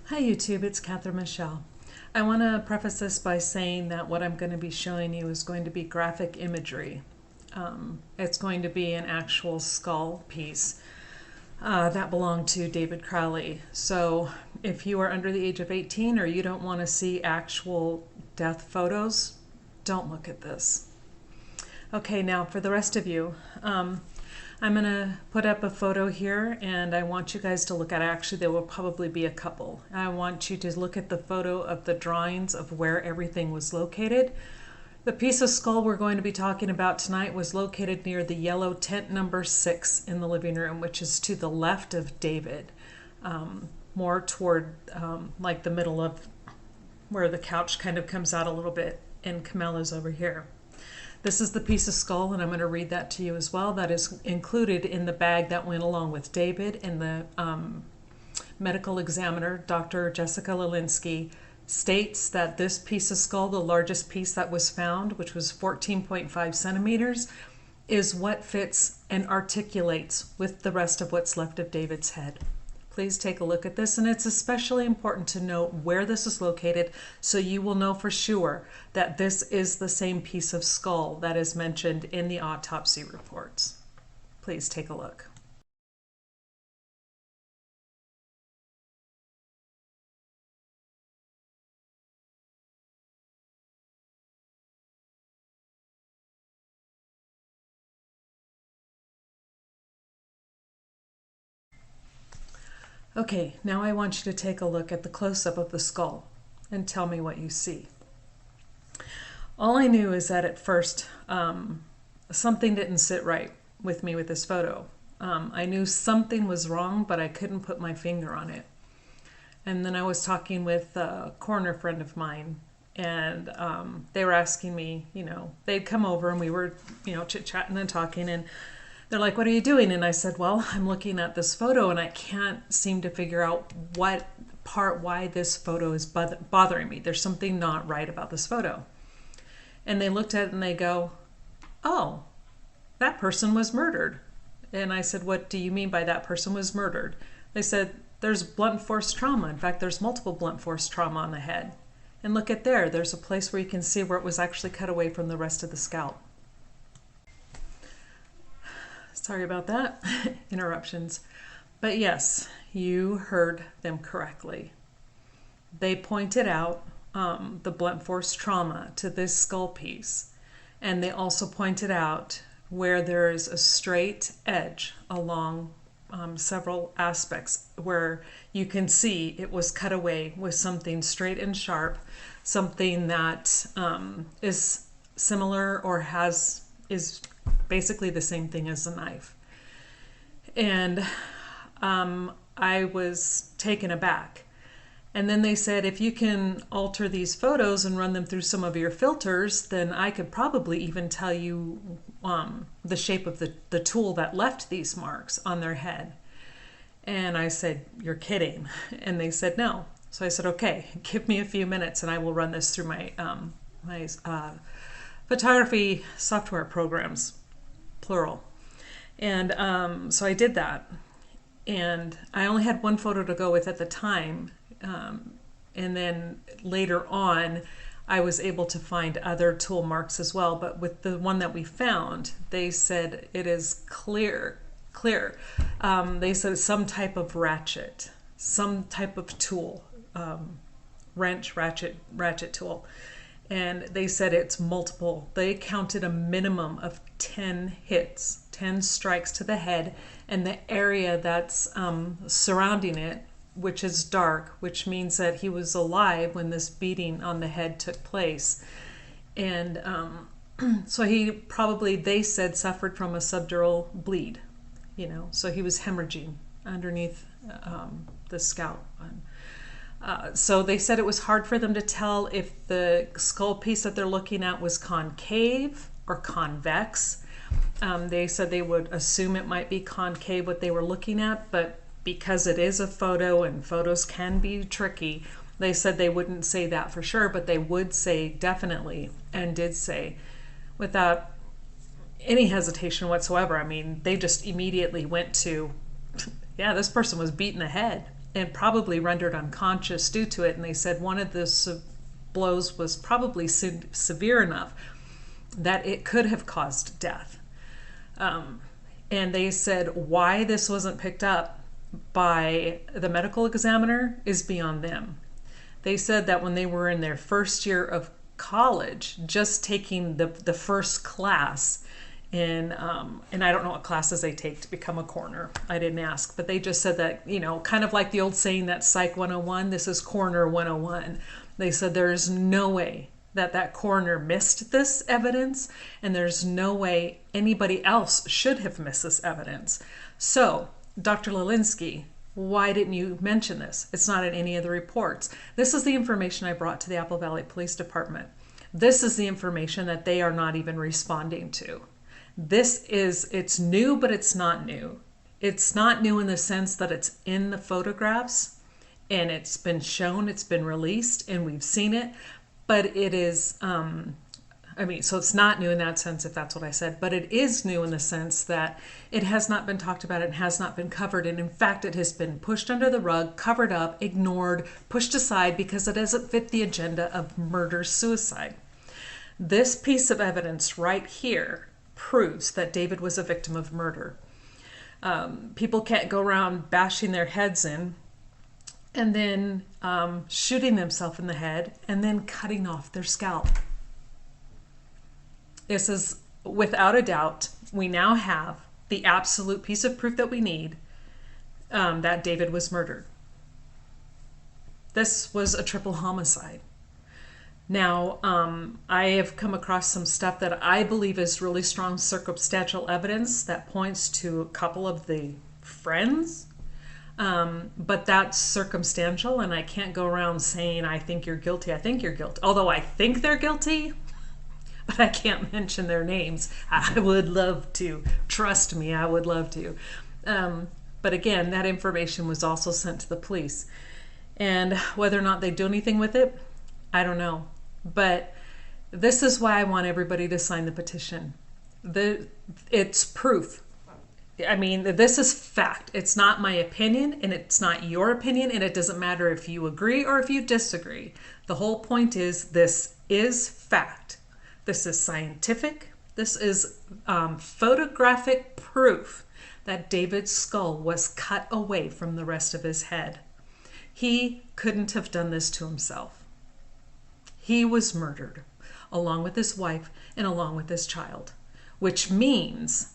Hi YouTube, it's Catherine Michele. I want to preface this by saying that what I'm going to be showing you is going to be graphic imagery. It's going to be an actual skull piece that belonged to David Crowley. So if you are under the age of 18 or you don't want to see actual death photos, don't look at this. Okay, now for the rest of you, I'm going to put up a photo here and I want you guys to look at it. Actually, there will probably be a couple. I want you to look at the photo of the drawings of where everything was located. The piece of skull we're going to be talking about tonight was located near the yellow tent number 6 in the living room, which is to the left of David, more toward like the middle of where the couch kind of comes out a little bit, and Camilla's over here. This is the piece of skull, and I'm going to read that to you as well. That is included in the bag that went along with David, and the medical examiner, Dr. Jessica Lelinski, states that this piece of skull, the largest piece that was found, which was 14.5 centimeters, is what fits and articulates with the rest of what's left of David's head. Please take a look at this, and it's especially important to note where this is located so you will know for sure that this is the same piece of skull that is mentioned in the autopsy reports. Please take a look. Okay, now I want you to take a look at the close-up of the skull and tell me what you see. All I knew is that at first something didn't sit right with me with this photo. I knew something was wrong, but I couldn't put my finger on it. And then I was talking with a coroner friend of mine, and they were asking me, they'd come over and we were, chit-chatting and talking, and they're like, "What are you doing?" And I said, "Well, I'm looking at this photo and I can't seem to figure out why this photo is bothering me. There's something not right about this photo." And they looked at it and they go, "Oh, that person was murdered." And I said, "What do you mean by that person was murdered?" They said, "There's blunt force trauma. In fact, there's multiple blunt force trauma on the head. And look at there. There's a place where you can see where it was actually cut away from the rest of the scalp." Sorry about that, interruptions. But yes, you heard them correctly. They pointed out the blunt force trauma to this skull piece, and they also pointed out where there is a straight edge along several aspects where you can see it was cut away with something straight and sharp, something that is similar or is basically the same thing as a knife. And I was taken aback. And then they said, "If you can alter these photos and run them through some of your filters, then I could probably even tell you the shape of the tool that left these marks on their head." And I said, "You're kidding." And they said, "No." So I said, "Okay, give me a few minutes and I will run this through my photography software programs, plural." And so I did that. And I only had one photo to go with at the time. And then later on, I was able to find other tool marks as well. But with the one that we found, they said it is clear. They said some type of ratchet, some type of tool, wrench, ratchet tool. And they said it's multiple. They counted a minimum of 10 hits, 10 strikes to the head, and the area that's surrounding it, which is dark, which means that he was alive when this beating on the head took place. And so he probably, they said, suffered from a subdural bleed, so he was hemorrhaging underneath the scalp. So they said it was hard for them to tell if the skull piece that they're looking at was concave or convex. They said they would assume it might be concave what they were looking at, but because it is a photo and photos can be tricky, they said they wouldn't say that for sure, but they would say definitely, and did say without any hesitation whatsoever. I mean, they just immediately went to, yeah, this person was beat in the head. and probably rendered unconscious due to it. And they said one of the blows was probably severe enough that it could have caused death. And they said why this wasn't picked up by the medical examiner is beyond them. They said that when they were in their first year of college, just taking the first class in, and I don't know what classes they take to become a coroner. I didn't ask, but they just said that, kind of like the old saying that Psych 101, this is Coroner 101. They said there's no way that coroner missed this evidence, and there's no way anybody else should have missed this evidence. So, Dr. Lelinski, why didn't you mention this? It's not in any of the reports. This is the information I brought to the Apple Valley Police Department. This is the information that they are not even responding to. It's new, but it's not new. It's not new in the sense that it's in the photographs and it's been shown, it's been released, and we've seen it. But it is, so it's not new in that sense, if that's what I said, but it is new in the sense that it has not been talked about, it has not been covered, and in fact it has been pushed under the rug, covered up, ignored, pushed aside because it doesn't fit the agenda of murder-suicide. This piece of evidence right here proves that David was a victim of murder. People can't go around bashing their heads in and then shooting themselves in the head and then cutting off their scalp. This is, without a doubt, we now have the absolute piece of proof that we need that David was murdered. This was a triple homicide. Now, I have come across some stuff that I believe is really strong circumstantial evidence that points to a couple of the friends. But that's circumstantial, and I can't go around saying, I think you're guilty, I think you're guilty. Although I think they're guilty, but I can't mention their names. I would love to. Trust me, I would love to. But again, that information was also sent to the police. And whether or not they do anything with it, I don't know. But this is why I want everybody to sign the petition. It's proof. I mean, this is fact. It's not my opinion, and it's not your opinion, and it doesn't matter if you agree or if you disagree. The whole point is this is fact. This is scientific. This is photographic proof that David's skull was cut away from the rest of his head. He couldn't have done this to himself. He was murdered, along with his wife and along with his child, which means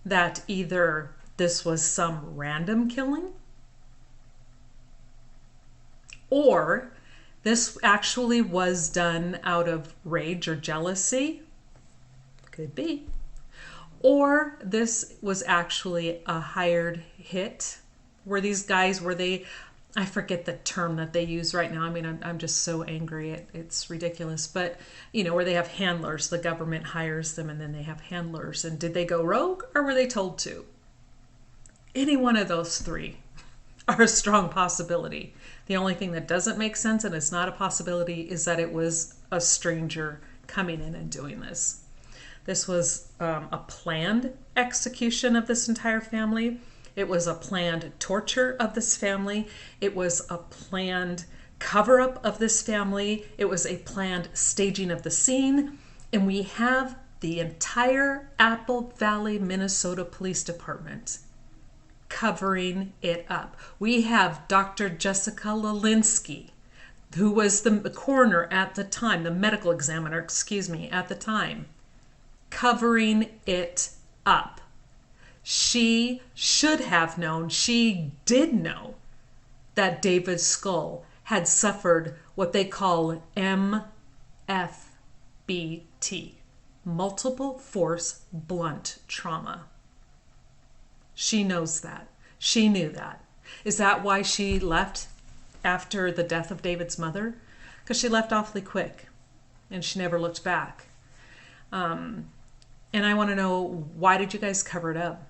that either this was some random killing or this actually was done out of rage or jealousy, could be, or this was actually a hired hit. I forget the term that they use right now. I mean, I'm just so angry. It's ridiculous. But, where they have handlers, the government hires them and then they have handlers. And did they go rogue or were they told to? Any one of those three are a strong possibility. The only thing that doesn't make sense and is not a possibility is that it was a stranger coming in and doing this. This was a planned execution of this entire family. It was a planned torture of this family. It was a planned cover-up of this family. It was a planned staging of the scene. And we have the entire Apple Valley, Minnesota Police Department covering it up. We have Dr. Jessica Lelinski, who was the coroner at the time, the medical examiner, at the time, covering it up. She should have known, she did know, that David's skull had suffered what they call MFBT, multiple force blunt trauma. She knows that. She knew that. Is that why she left after the death of David's mother? Because she left awfully quick and she never looked back. And I want to know, why did you guys cover it up?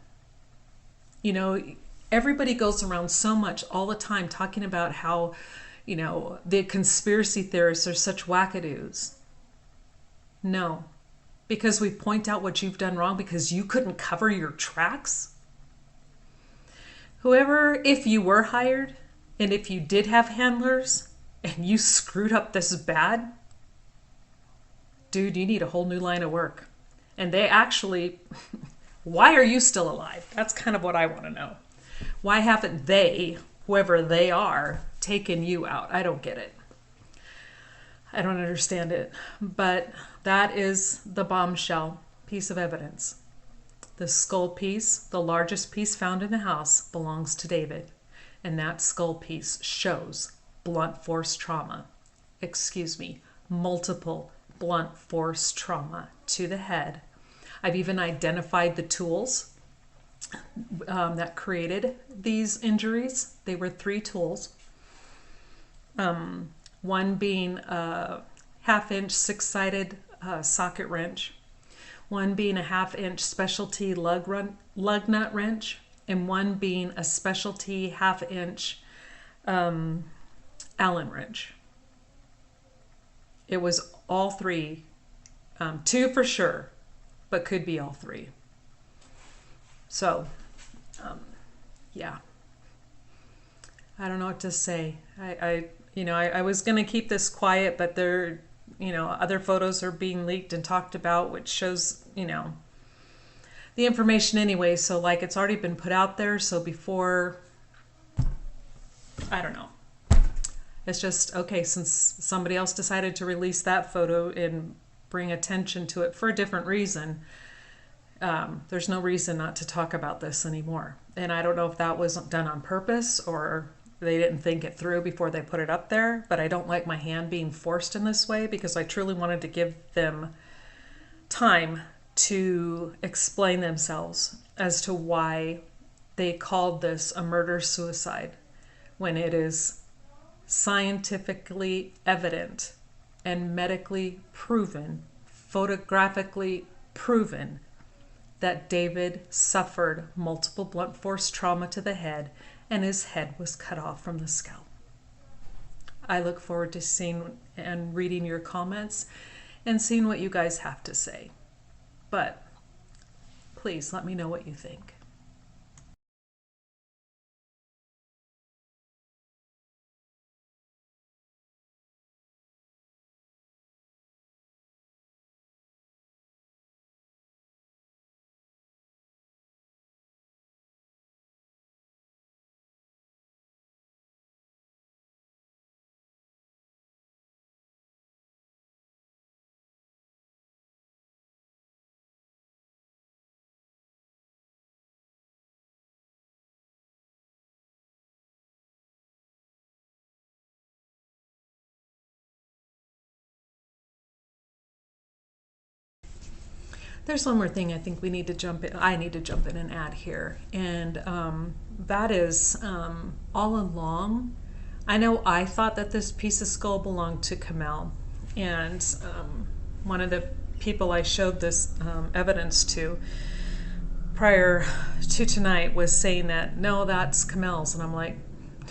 Everybody goes around so much all the time talking about how, the conspiracy theorists are such wackadoos. No, because we point out what you've done wrong because you couldn't cover your tracks. Whoever, if you were hired, And if you did have handlers and you screwed up this bad, dude, you need a whole new line of work. And they actually, why are you still alive? That's kind of what I want to know. Why haven't they, whoever they are, taken you out? I don't get it. I don't understand it. But that is the bombshell piece of evidence. The skull piece, the largest piece found in the house, belongs to David. And that skull piece shows blunt force trauma. Multiple blunt force trauma to the head. I've even identified the tools that created these injuries. They were 3 tools. One being a 1/2-inch 6-sided socket wrench, one being a 1/2-inch specialty lug nut wrench, and one being a specialty 1/2-inch Allen wrench. It was all 3, 2 for sure, but could be all 3. So, yeah, I don't know what to say. I was going to keep this quiet, but there, other photos are being leaked and talked about, which shows, the information anyway. So like it's already been put out there. So before, I don't know. It's just, okay, since somebody else decided to release that photo and bring attention to it for a different reason, there's no reason not to talk about this anymore. And I don't know if that wasn't done on purpose or they didn't think it through before they put it up there, but I don't like my hand being forced in this way because I truly wanted to give them time to explain themselves as to why they called this a murder-suicide when it is scientifically evident and medically proven, photographically proven, that David suffered multiple blunt force trauma to the head and his head was cut off from the scalp. I look forward to seeing and reading your comments and seeing what you guys have to say. But please let me know what you think. There's one more thing I think we need to jump in. I need to jump in and add here. And that is all along, I know I thought that this piece of skull belonged to Kamel. And one of the people I showed this evidence to prior to tonight was saying that, no, that's Kamel's. And I'm like,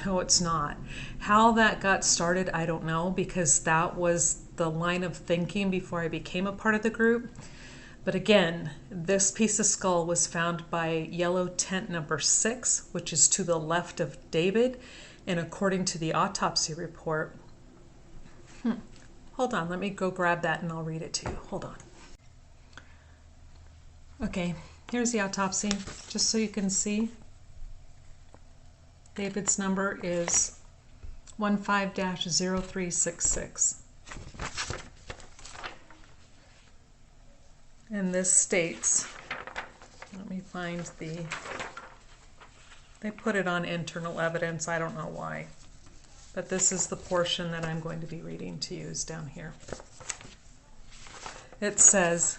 no, it's not. How that got started, I don't know, because that was the line of thinking before I became a part of the group. But again, this piece of skull was found by yellow tent number 6, which is to the left of David. And according to the autopsy report, hold on, let me go grab that and I'll read it to you. Hold on. Okay, here's the autopsy, just so you can see. David's number is 15-0366. And this states, let me find they put it on internal evidence, I don't know why. But this is the portion that I'm going to be reading to you is down here. It says,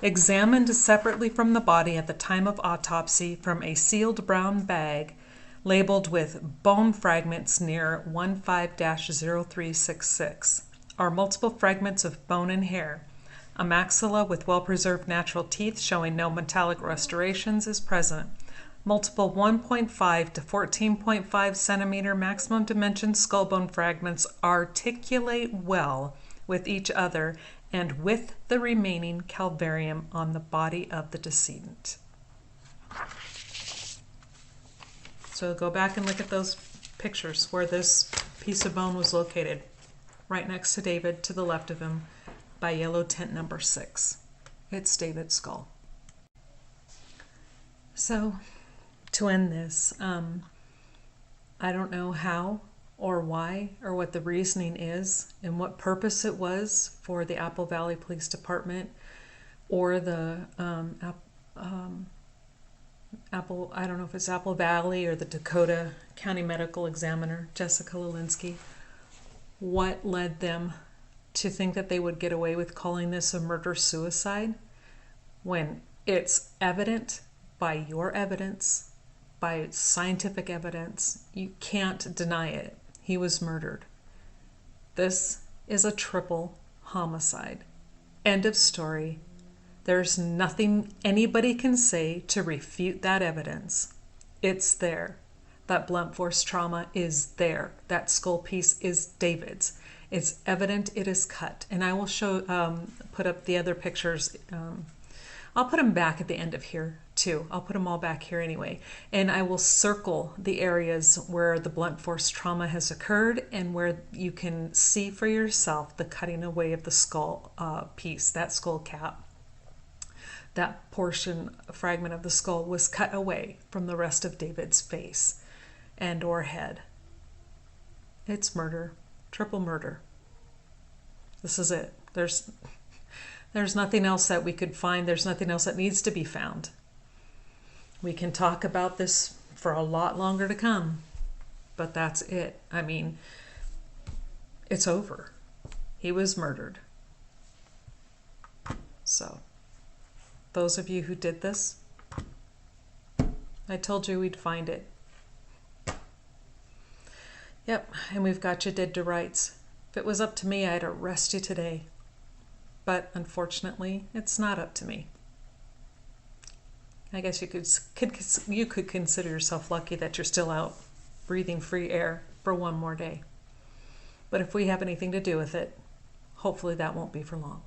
examined separately from the body at the time of autopsy from a sealed brown bag labeled with bone fragments near 15-0366 are multiple fragments of bone and hair. A maxilla with well-preserved natural teeth showing no metallic restorations is present. Multiple 1.5 to 14.5 centimeter maximum dimension skull bone fragments articulate well with each other and with the remaining calvarium on the body of the decedent. So go back and look at those pictures where this piece of bone was located, right next to David, to the left of him, by yellow tent number 6. It's David's skull. So, to end this, I don't know how or why or what the reasoning is and what purpose it was for the Apple Valley Police Department or the I don't know if it's Apple Valley or the Dakota County Medical Examiner, Jessica Lelinski, what led them to think that they would get away with calling this a murder-suicide when it's evident by your evidence, by scientific evidence. You can't deny it. He was murdered. This is a triple homicide. End of story. There's nothing anybody can say to refute that evidence. It's there. That blunt force trauma is there. That skull piece is David's. It's evident it is cut. And I will put up the other pictures. I'll put them back at the end of here too. I'll put them all back here anyway. And I will circle the areas where the blunt force trauma has occurred and where you can see for yourself the cutting away of the skull piece, that skull cap. That portion, fragment of the skull was cut away from the rest of David's face and or head. It's murder, triple murder. This is it. There's nothing else that we could find. There's nothing else that needs to be found. We can talk about this for a lot longer to come, but that's it. I mean, it's over. He was murdered. So, those of you who did this, I told you we'd find it. Yep, and we've got you dead to rights. If it was up to me, I'd arrest you today. But unfortunately, it's not up to me. I guess you could consider yourself lucky that you're still out breathing free air for one more day. But if we have anything to do with it, hopefully that won't be for long.